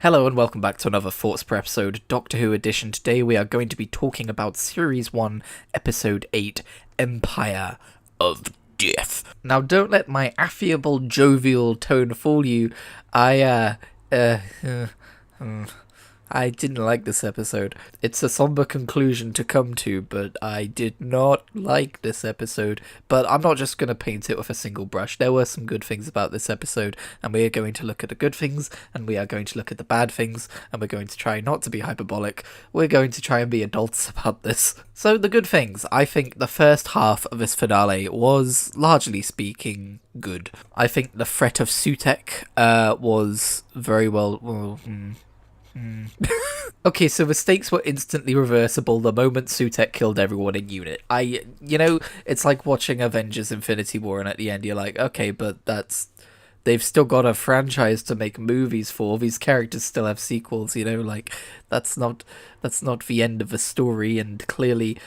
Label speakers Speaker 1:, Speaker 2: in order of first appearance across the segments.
Speaker 1: Hello and welcome back to another Thoughts per episode Doctor Who edition. Today we are going to be talking about Series 1, Episode 8, Empire of Death. Now don't let my affable, jovial tone fool you. I didn't like this episode. It's a somber conclusion to come to, but I did not like this episode. But I'm not just going to paint it with a single brush. There were some good things about this episode, and we are going to look at the good things, and we are going to look at the bad things, and we're going to try not to be hyperbolic. We're going to try and be adults about this. So the good things. I think the first half of this finale was, largely speaking, good. I think the threat of Sutek was very well... Okay, so the stakes were instantly reversible the moment Sutek killed everyone in unit. It's like watching Avengers Infinity War, and at the end you're like, okay, but they've still got a franchise to make movies for. These characters still have sequels, that's not the end of the story, and clearly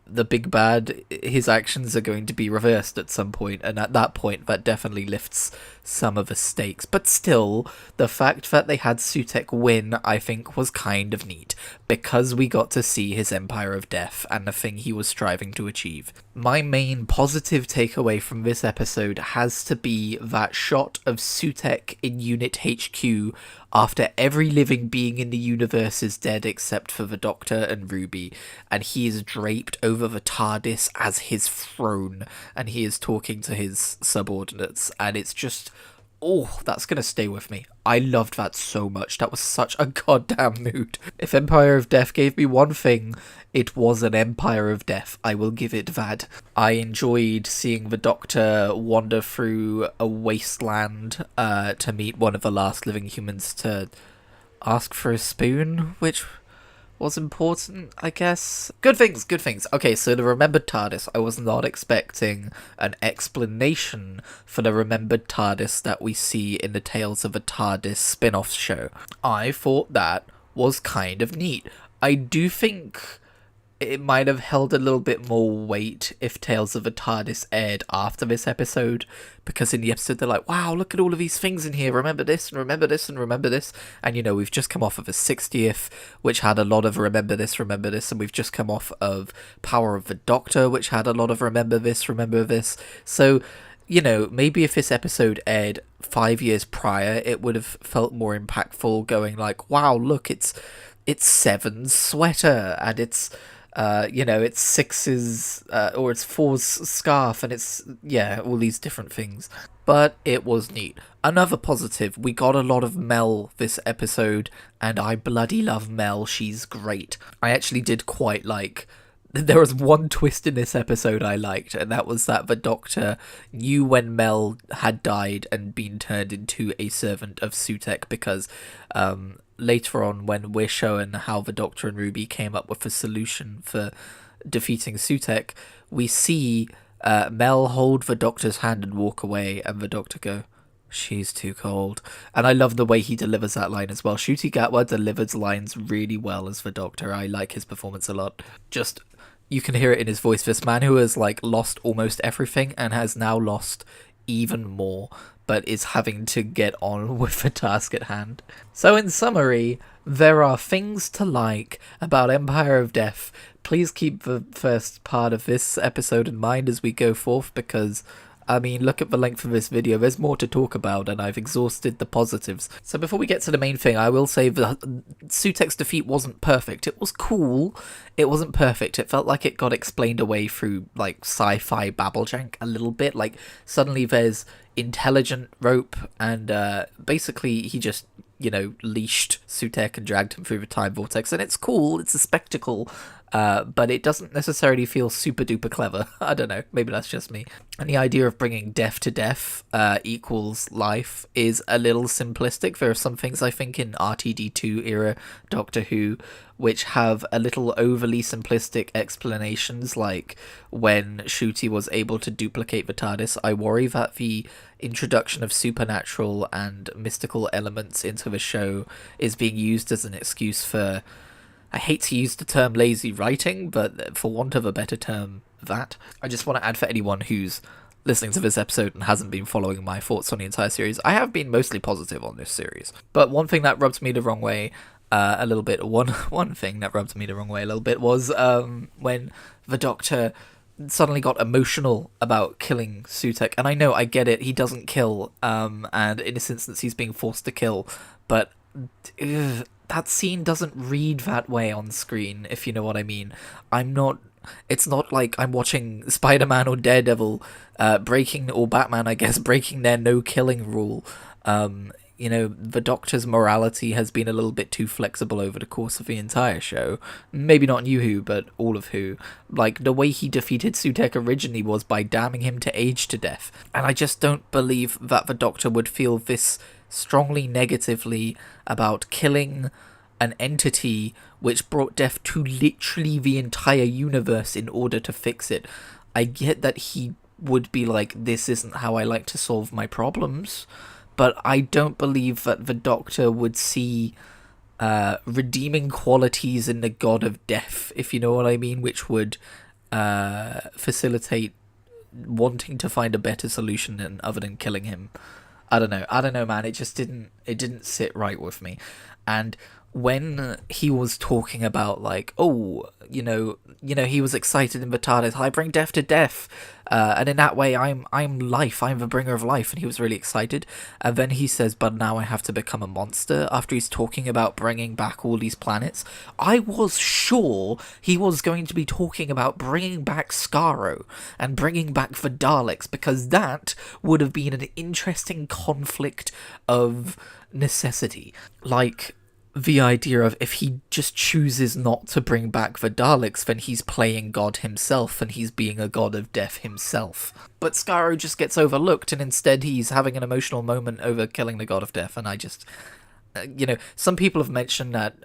Speaker 1: the big bad, his actions are going to be reversed at some point, and at that point that definitely lifts some of the stakes. But still, the fact that they had Sutek win, I think, was kind of neat, because we got to see his Empire of Death and the thing he was striving to achieve. My main positive takeaway from this episode has to be that shot of Sutek in Unit HQ after every living being in the universe is dead except for the Doctor and Ruby, and he is draped over the TARDIS as his throne, and he is talking to his subordinates, and it's just... oh, that's going to stay with me. I loved that so much. That was such a goddamn mood. If Empire of Death gave me one thing, it was an Empire of Death. I will give it that. I enjoyed seeing the Doctor wander through a wasteland to meet one of the last living humans to ask for a spoon, which was important, I guess. Good things. Okay, so the Remembered Tardis. I was not expecting an explanation for the Remembered Tardis that we see in the Tales of a TARDIS spin-off show. I thought that was kind of neat. I do think it might have held a little bit more weight if Tales of a TARDIS aired after this episode, because in the episode they're like, wow, look at all of these things in here, remember this, and remember this, and remember this, and we've just come off of a 60th, which had a lot of remember this, and we've just come off of Power of the Doctor, which had a lot of remember this, so, maybe if this episode aired 5 years prior, it would have felt more impactful, going like, wow, look, it's Seven's sweater, and it's Six's, or it's Four's scarf, and it's, all these different things. But it was neat. Another positive, we got a lot of Mel this episode, and I bloody love Mel, she's great. I actually did quite like... There was one twist in this episode I liked, and that was that the Doctor knew when Mel had died and been turned into a servant of Sutek, because later on, when we're shown how the Doctor and Ruby came up with a solution for defeating Sutek, we see Mel hold the Doctor's hand and walk away, and the Doctor go, she's too cold. And I love the way he delivers that line as well. Ncuti Gatwa delivers lines really well as the Doctor. I like his performance a lot. Just... you can hear it in his voice. This man who has lost almost everything and has now lost even more, but is having to get on with the task at hand. So in summary, there are things to like about Empire of Death. Please keep the first part of this episode in mind as we go forth, because... look at the length of this video, there's more to talk about, and I've exhausted the positives. So before we get to the main thing, I will say that Sutek's defeat wasn't perfect. It was cool, it wasn't perfect. It felt like it got explained away through, sci-fi babblejank a little bit. Suddenly there's intelligent rope, and basically he just, leashed Sutek and dragged him through the time vortex, and it's cool, it's a spectacle. But it doesn't necessarily feel super duper clever. I don't know, maybe that's just me. And the idea of bringing death to death equals life is a little simplistic. There are some things I think in RTD2 era Doctor Who which have a little overly simplistic explanations, like when Ncuti was able to duplicate the TARDIS. I worry that the introduction of supernatural and mystical elements into the show is being used as an excuse for... I hate to use the term lazy writing, but for want of a better term, that. I just want to add for anyone who's listening to this episode and hasn't been following my thoughts on the entire series, I have been mostly positive on this series. But one thing that rubbed me the wrong way a little bit, one thing that rubbed me the wrong way a little bit was when the Doctor suddenly got emotional about killing Sutek. And I know, I get it, he doesn't kill, and in this instance he's being forced to kill, but that scene doesn't read that way on screen, if you know what I mean. It's not like I'm watching Spider-Man or Daredevil or Batman, I guess, breaking their no-killing rule. The Doctor's morality has been a little bit too flexible over the course of the entire show. Maybe not New Who, but all of Who. Like, the way he defeated Sutek originally was by damning him to age to death. And I just don't believe that the Doctor would feel this strongly negatively about killing an entity which brought death to literally the entire universe in order to fix it. I get that he would be like, this isn't how I like to solve my problems, but I don't believe that the Doctor would see redeeming qualities in the God of Death, if you know what I mean, which would facilitate wanting to find a better solution other than killing him. I don't know, man. It just didn't sit right with me. And when he was talking about, like, he was excited in the TARDIS, I bring death to death, and in that way I'm life, I'm the bringer of life, and he was really excited. And then he says, but now I have to become a monster, after he's talking about bringing back all these planets. I was sure he was going to be talking about bringing back Skaro and bringing back the Daleks, because that would have been an interesting conflict of necessity. Like, the idea of, if he just chooses not to bring back the Daleks, then he's playing God himself, and he's being a god of death himself. But Skaro just gets overlooked, and instead he's having an emotional moment over killing the god of death, and I just... some people have mentioned that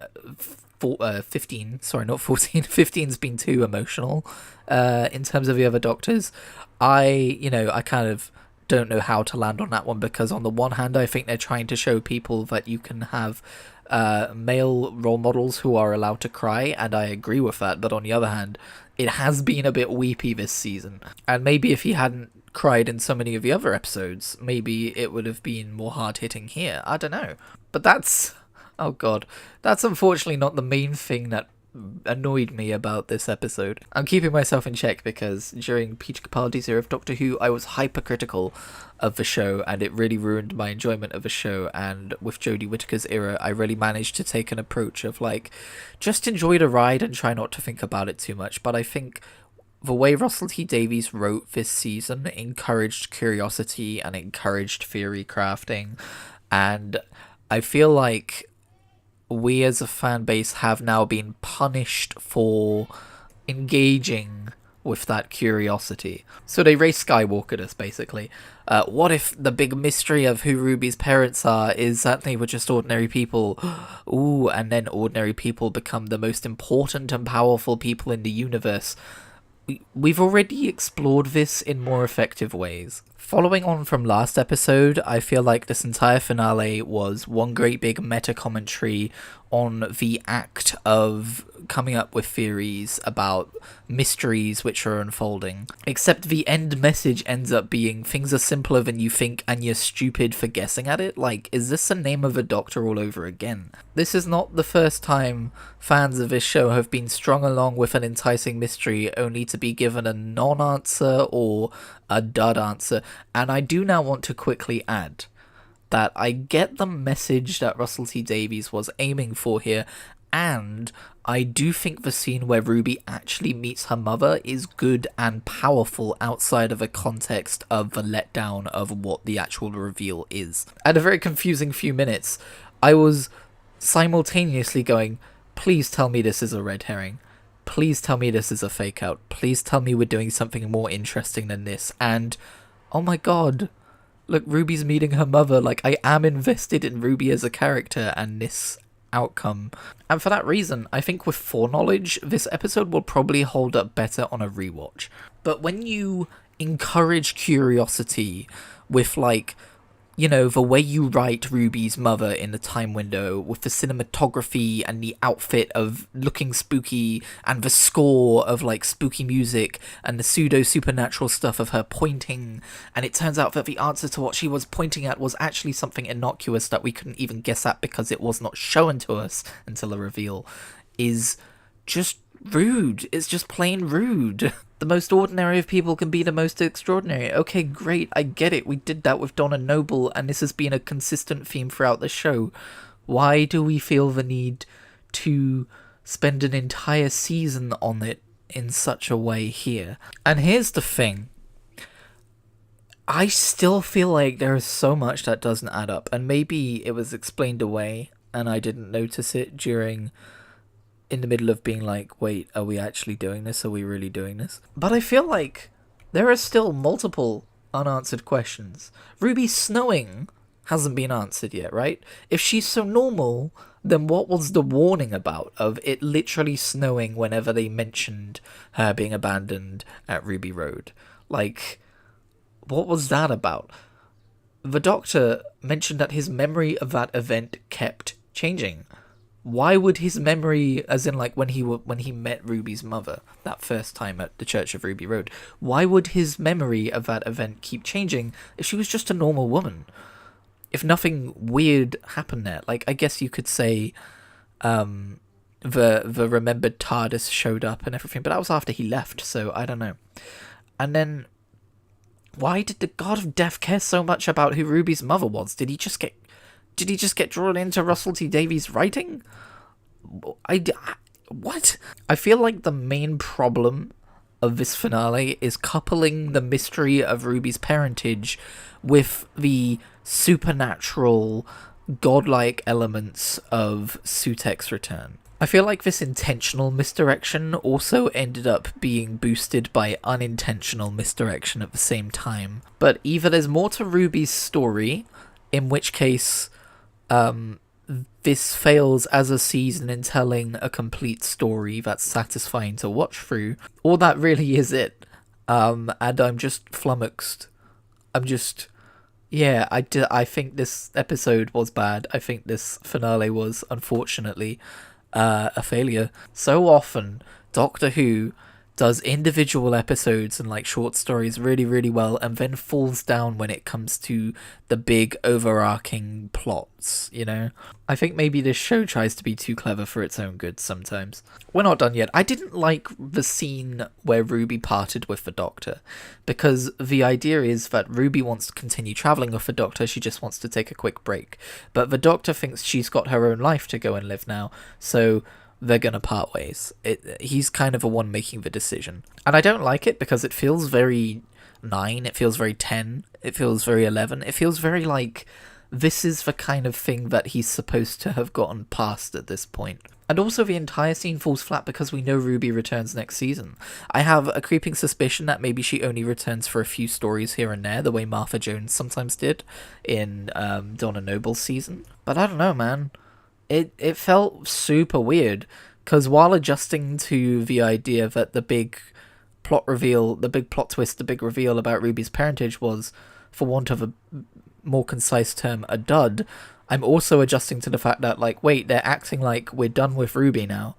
Speaker 1: 15's been too emotional in terms of the other Doctors. I kind of don't know how to land on that one, because on the one hand, I think they're trying to show people that you can have male role models who are allowed to cry, and I agree with that, but on the other hand, it has been a bit weepy this season, and maybe if he hadn't cried in so many of the other episodes, maybe it would have been more hard-hitting here. I don't know. But that's unfortunately not the main thing that annoyed me about this episode. I'm keeping myself in check, because during Peter Capaldi's era of Doctor Who, I was hypercritical of the show, and it really ruined my enjoyment of the show. And with Jodie Whittaker's era, I really managed to take an approach of, like, just enjoy the ride and try not to think about it too much. But I think the way Russell T Davies wrote this season encouraged curiosity and encouraged theory crafting, and I feel like we as a fan base have now been punished for engaging with that curiosity. So they race Skywalkered us, basically. What if the big mystery of who Ruby's parents are is that they were just ordinary people? Ooh, and then ordinary people become the most important and powerful people in the universe. We've already explored this in more effective ways. Following on from last episode, I feel like this entire finale was one great big meta-commentary on the act of coming up with theories about mysteries which are unfolding. Except the end message ends up being, things are simpler than you think and you're stupid for guessing at it. Like, is this the name of a Doctor all over again? This is not the first time fans of this show have been strung along with an enticing mystery only to be given a non-answer or a dud answer. And I do now want to quickly add that I get the message that Russell T Davies was aiming for here, and I do think the scene where Ruby actually meets her mother is good and powerful outside of a context of the letdown of what the actual reveal is. At a very confusing few minutes, I was simultaneously going, please tell me this is a red herring. Please tell me this is a fake out. Please tell me we're doing something more interesting than this. And, oh my god, look, Ruby's meeting her mother. Like, I am invested in Ruby as a character and this outcome. And for that reason, I think with foreknowledge, this episode will probably hold up better on a rewatch. But when you encourage curiosity with, like, you know, the way you write Ruby's mother in the time window with the cinematography and the outfit of looking spooky and the score of like spooky music and the pseudo supernatural stuff of her pointing, and it turns out that the answer to what she was pointing at was actually something innocuous that we couldn't even guess at because it was not shown to us until a reveal, is just rude. It's just plain rude. The most ordinary of people can be the most extraordinary. Okay, great, I get it. We did that with Donna Noble, and this has been a consistent theme throughout the show. Why do we feel the need to spend an entire season on it in such a way here? And here's the thing. I still feel like there is so much that doesn't add up, and maybe it was explained away and I didn't notice it in the middle of being like, wait, are we actually doing this? Are we really doing this? But I feel like there are still multiple unanswered questions. Ruby snowing hasn't been answered yet, right? If she's so normal, then what was the warning about of it literally snowing whenever they mentioned her being abandoned at Ruby Road? Like, what was that about? The Doctor mentioned that his memory of that event kept changing. Why would his memory, as in like when he met Ruby's mother that first time at the Church of Ruby Road, why would his memory of that event keep changing if she was just a normal woman? If nothing weird happened there, like I guess you could say, the remembered TARDIS showed up and everything, but that was after he left, so I don't know. And then, why did the God of Death care so much about who Ruby's mother was? Did he just get drawn into Russell T Davies' writing? What? I feel like the main problem of this finale is coupling the mystery of Ruby's parentage with the supernatural, godlike elements of Sutek's return. I feel like this intentional misdirection also ended up being boosted by unintentional misdirection at the same time. But either there's more to Ruby's story, in which case this fails as a season in telling a complete story that's satisfying to watch through, or that really is it. And I'm just flummoxed. I think this episode was bad. I think this finale was, unfortunately, a failure. So often, Doctor Who does individual episodes and like short stories really, really well, and then falls down when it comes to the big overarching plots, you know? I think maybe this show tries to be too clever for its own good sometimes. We're not done yet. I didn't like the scene where Ruby parted with the Doctor, because the idea is that Ruby wants to continue travelling with the Doctor, she just wants to take a quick break. But the Doctor thinks she's got her own life to go and live now, so they're gonna part ways. He's kind of the one making the decision. And I don't like it because it feels very 9, it feels very 10, it feels very 11, it feels very like this is the kind of thing that he's supposed to have gotten past at this point. And also the entire scene falls flat because we know Ruby returns next season. I have a creeping suspicion that maybe she only returns for a few stories here and there, the way Martha Jones sometimes did in Donna Noble's season. But I don't know, man. It felt super weird, because while adjusting to the idea that the big plot reveal, the big plot twist, the big reveal about Ruby's parentage was, for want of a more concise term, a dud, I'm also adjusting to the fact that, like, wait, they're acting like we're done with Ruby now,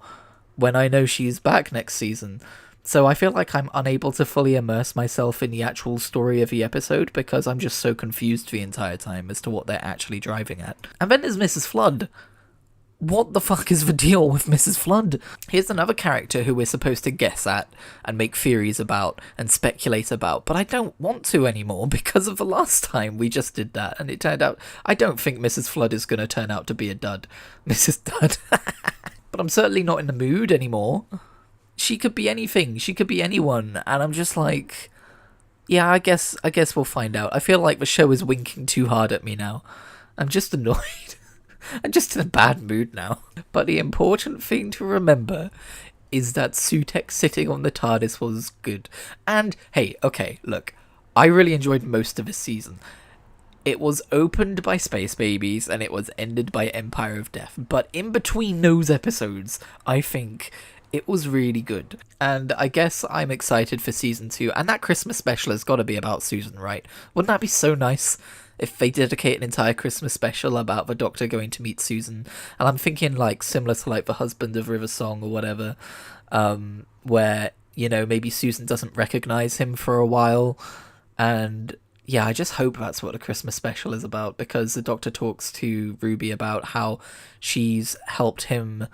Speaker 1: when I know she's back next season. So I feel like I'm unable to fully immerse myself in the actual story of the episode, because I'm just so confused the entire time as to what they're actually driving at. And then there's Mrs. Flood. What the fuck is the deal with Mrs. Flood? Here's another character who we're supposed to guess at and make theories about and speculate about, but I don't want to anymore because of the last time we just did that, and it turned out I don't think Mrs. Flood is going to turn out to be a dud. Mrs. Dud. But I'm certainly not in the mood anymore. She could be anything. She could be anyone, and I'm just like, yeah, I guess we'll find out. I feel like the show is winking too hard at me now. I'm just annoyed. I'm just in a bad mood now. But the important thing to remember is that Sutek sitting on the TARDIS was good. And, hey, okay, look, I really enjoyed most of this season. It was opened by Space Babies and it was ended by Empire of Death. But in between those episodes, I think it was really good. And I guess I'm excited for season 2. And that Christmas special has got to be about Susan, right? Wouldn't that be so nice if they dedicate an entire Christmas special about the Doctor going to meet Susan. And I'm thinking like similar to like the husband of River Song or whatever, where, you know, maybe Susan doesn't recognize him for a while. And yeah, I just hope that's what the Christmas special is about, because the Doctor talks to Ruby about how she's helped him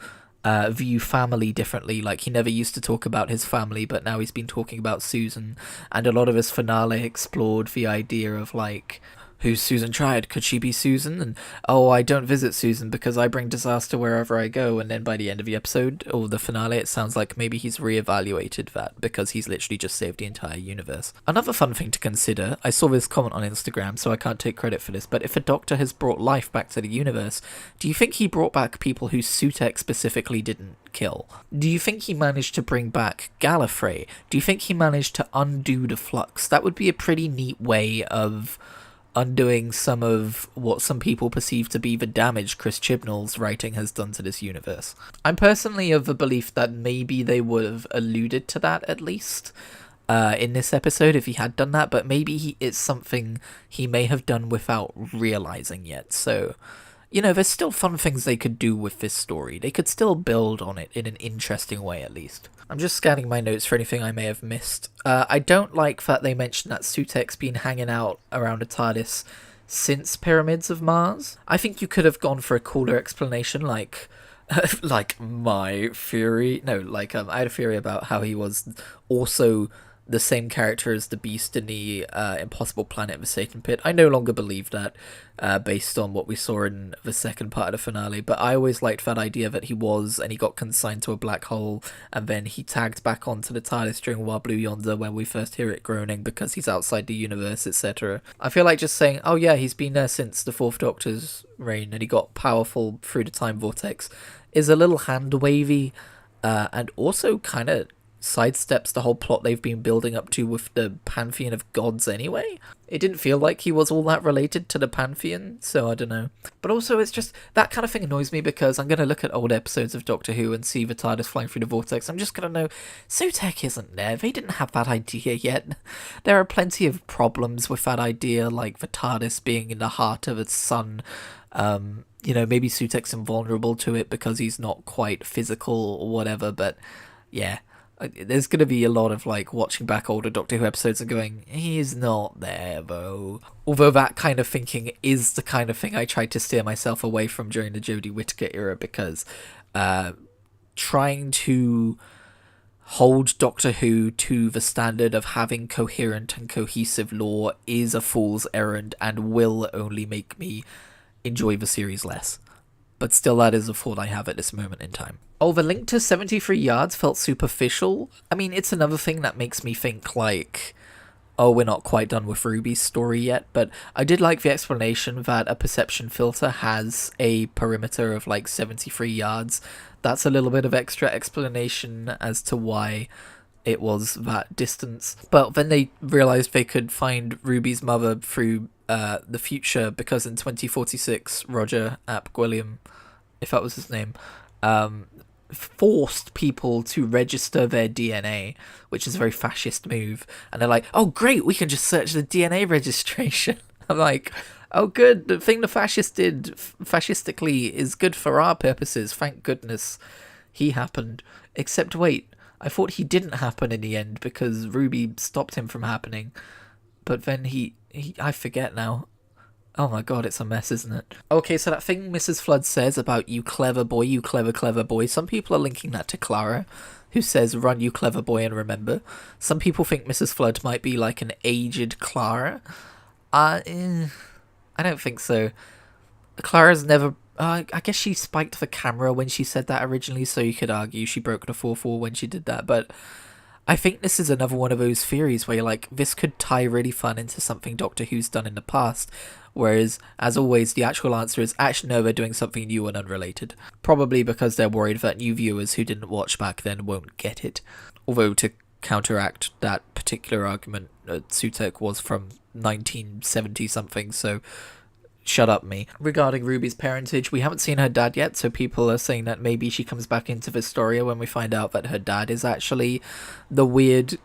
Speaker 1: view family differently. Like, he never used to talk about his family, but now he's been talking about Susan. And a lot of his finale explored the idea of, like, who's Susan Triad? Could she be Susan? And, oh, I don't visit Susan because I bring disaster wherever I go. And then by the end of the episode, or the finale, it sounds like maybe he's reevaluated that because he's literally just saved the entire universe. Another fun thing to consider, I saw this comment on Instagram, so I can't take credit for this, but if a Doctor has brought life back to the universe, do you think he brought back people who Sutekh specifically didn't kill? Do you think he managed to bring back Gallifrey? Do you think he managed to undo the Flux? That would be a pretty neat way of undoing some of what some people perceive to be the damage Chris Chibnall's writing has done to this universe. I'm personally of the belief that maybe they would have alluded to that at least in this episode if he had done that, but maybe it's something he may have done without realizing yet. So, you know, there's still fun things they could do with this story. They could still build on it in an interesting way, at least. I'm just scanning my notes for anything I may have missed. I don't like that they mentioned that Sutekh's been hanging out around a TARDIS since Pyramids of Mars. I think you could have gone for a cooler explanation, like like my theory. No, like I had a theory about how he was also the same character as the Beast in the Impossible Planet of the Satan Pit. I no longer believe that, based on what we saw in the second part of the finale, but I always liked that idea that he got consigned to a black hole, and then he tagged back onto the TARDIS during Wild Blue Yonder when we first hear it groaning because he's outside the universe, etc. I feel like just saying, oh yeah, he's been there since the Fourth Doctor's reign, and he got powerful through the time vortex, is a little hand-wavy, and also kind of sidesteps the whole plot they've been building up to with the Pantheon of Gods anyway. It didn't feel like he was all that related to the Pantheon, so I don't know. But also, it's just, that kind of thing annoys me because I'm going to look at old episodes of Doctor Who and see the TARDIS flying through the vortex. I'm just going to know, Sutekh isn't there. They didn't have that idea yet. There are plenty of problems with that idea, like the TARDIS being in the heart of its sun. You know, maybe Sutekh's invulnerable to it because he's not quite physical or whatever, but yeah. There's going to be a lot of, like, watching back older Doctor Who episodes and going, he's not there, though. Although that kind of thinking is the kind of thing I tried to steer myself away from during the Jodie Whittaker era, because trying to hold Doctor Who to the standard of having coherent and cohesive lore is a fool's errand and will only make me enjoy the series less. But still, that is a thought I have at this moment in time. Oh, the link to 73 Yards felt superficial. I mean, it's another thing that makes me think, like, oh, we're not quite done with Ruby's story yet, but I did like the explanation that a perception filter has a perimeter of, like, 73 yards. That's a little bit of extra explanation as to why it was that distance. But then they realised they could find Ruby's mother through the future, because in 2046, Roger Ap Gwilliam, if that was his name, forced people to register their DNA, which is a very fascist move. And they're like, oh great, we can just search the DNA registration. I'm like, oh good, the thing the fascists did fascistically is good for our purposes, thank goodness he happened. Except wait, I thought he didn't happen in the end because Ruby stopped him from happening. But then I forget now. Oh my god, it's a mess, isn't it? Okay, so that thing Mrs. Flood says about you clever boy, you clever, clever boy, some people are linking that to Clara, who says, run you clever boy and remember. Some people think Mrs. Flood might be like an aged Clara. I don't think so. Clara's never... I guess she spiked the camera when she said that originally, so you could argue she broke the 4-4 when she did that, but I think this is another one of those theories where you're like, this could tie really fun into something Doctor Who's done in the past, whereas, as always, the actual answer is, actually no, they're doing something new and unrelated. Probably because they're worried that new viewers who didn't watch back then won't get it. Although, to counteract that particular argument, Sutekh was from 1970-something, so shut up me. Regarding Ruby's parentage, we haven't seen her dad yet, so people are saying that maybe she comes back into Vistoria when we find out that her dad is actually the weird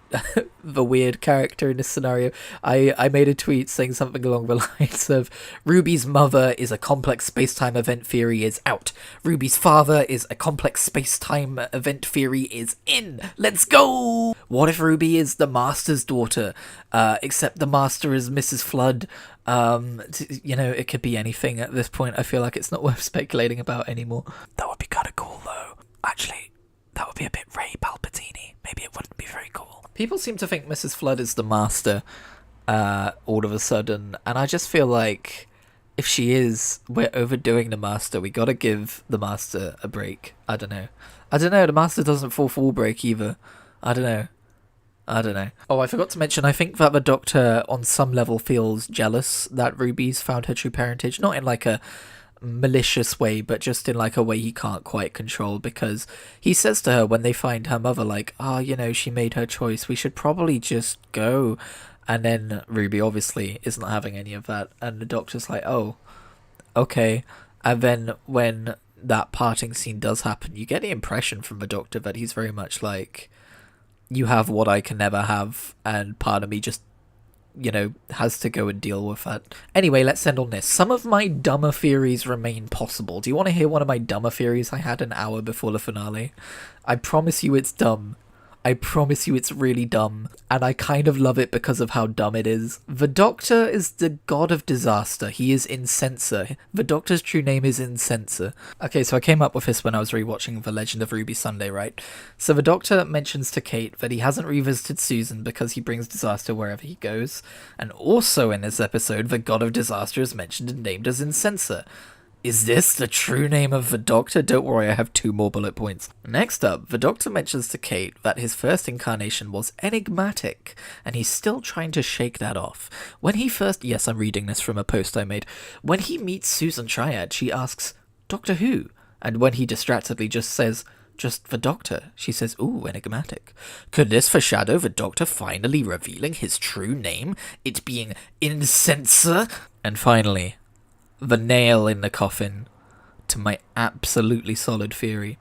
Speaker 1: the weird character in this scenario. I made a tweet saying something along the lines of, Ruby's mother is a complex space-time event theory is out. Ruby's father is a complex space-time event theory is in. Let's go! What if Ruby is the Master's daughter, except the Master is Mrs. Flood? It could be anything at this point. I feel like it's not worth speculating about anymore. That would be kind of cool, though. Actually, that would be a bit Ray Palpatine. Maybe it wouldn't be very cool. People seem to think Mrs. Flood is the Master, all of a sudden, and I just feel like if she is, we're overdoing the Master. We gotta give the Master a break. I don't know. The Master doesn't fall full break either. I don't know. Oh, I forgot to mention, I think that the Doctor on some level feels jealous that Ruby's found her true parentage. Not in like a malicious way, but just in like a way he can't quite control, because he says to her when they find her mother, like, she made her choice, we should probably just go. And then Ruby obviously isn't having any of that, and the Doctor's like, oh, okay. And then when that parting scene does happen, you get the impression from the Doctor that he's very much like, you have what I can never have, and part of me just, has to go and deal with that. Anyway, let's end on this. Some of my dumber theories remain possible. Do you want to hear one of my dumber theories I had an hour before the finale? I promise you it's dumb. I promise you it's really dumb, and I kind of love it because of how dumb it is. The Doctor is the god of disaster. He is Incensor. The Doctor's true name is Incensor. Okay, so I came up with this when I was rewatching The Legend of Ruby Sunday, right? So the Doctor mentions to Kate that he hasn't revisited Susan because he brings disaster wherever he goes. And also in this episode, the god of disaster is mentioned and named as Incensor. Is this the true name of the Doctor? Don't worry, I have 2 more bullet points. Next up, the Doctor mentions to Kate that his first incarnation was enigmatic, and he's still trying to shake that off. When he first... Yes, I'm reading this from a post I made. When he meets Susan Triad, she asks, Doctor Who? And when he distractedly just says, just the Doctor, she says, ooh, enigmatic. Could this foreshadow the Doctor finally revealing his true name? It being Incensor? And finally, the nail in the coffin to my absolutely solid theory.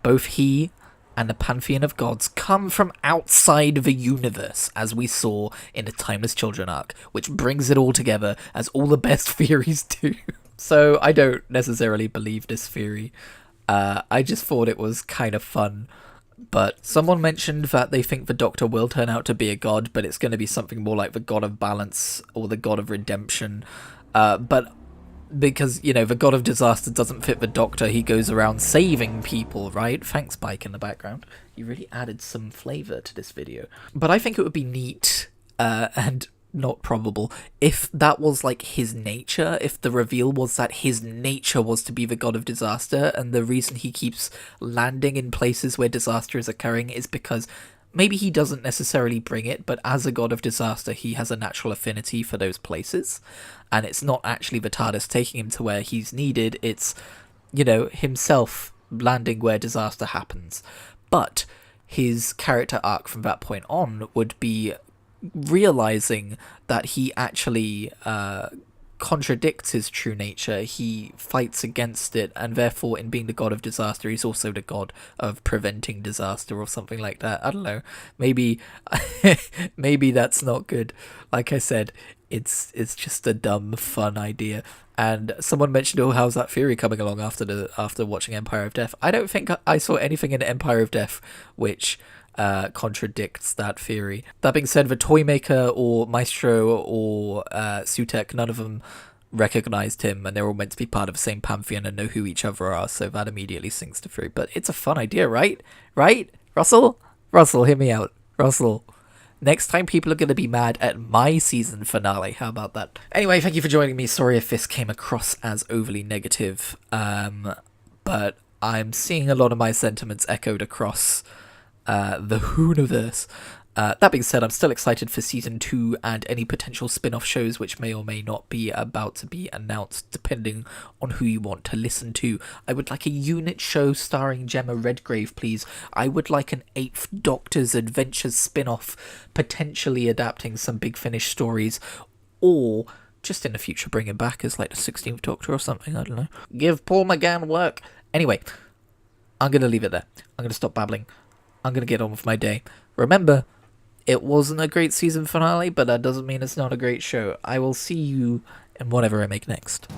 Speaker 1: Both he and the pantheon of gods come from outside the universe, as we saw in the Timeless Children arc, which brings it all together, as all the best theories do. So I don't necessarily believe this theory. I just thought it was kind of fun. But someone mentioned that they think the Doctor will turn out to be a god, but it's going to be something more like the god of balance or the god of redemption. But because, the god of disaster doesn't fit the Doctor, he goes around saving people, right? Thanks, Bike, in the background. You really added some flavour to this video. But I think it would be neat, and not probable, if that was like his nature, if the reveal was that his nature was to be the god of disaster, and the reason he keeps landing in places where disaster is occurring is because maybe he doesn't necessarily bring it, but as a god of disaster, he has a natural affinity for those places. And it's not actually the TARDIS taking him to where he's needed, it's, himself landing where disaster happens. But his character arc from that point on would be realizing that he actually contradicts his true nature, he fights against it, and therefore in being the god of disaster he's also the god of preventing disaster or something like that. I don't know, maybe maybe that's not good. Like I said, it's just a dumb fun idea. And someone mentioned, oh, how's that theory coming along after watching Empire of Death? I don't think I saw anything in Empire of Death which contradicts that theory. That being said, the Toymaker or Maestro or Sutek, none of them recognized him, and they're all meant to be part of the same pantheon and know who each other are, so that immediately sinks to theory. But it's a fun idea, right? Right? Russell, hear me out. Russell, next time people are going to be mad at my season finale. How about that? Anyway, thank you for joining me. Sorry if this came across as overly negative, but I'm seeing a lot of my sentiments echoed across the Who-niverse. That being said, I'm still excited for Season 2 and any potential spin-off shows which may or may not be about to be announced, depending on who you want to listen to. I would like a unit show starring Gemma Redgrave, please. I would like an 8th Doctor's Adventures spin-off, potentially adapting some Big Finish stories, or just in the future bring him back as like the 16th Doctor or something, I don't know. Give Paul McGann work. Anyway, I'm going to leave it there. I'm going to stop babbling. I'm going to get on with my day. Remember, it wasn't a great season finale, but that doesn't mean it's not a great show. I will see you in whatever I make next.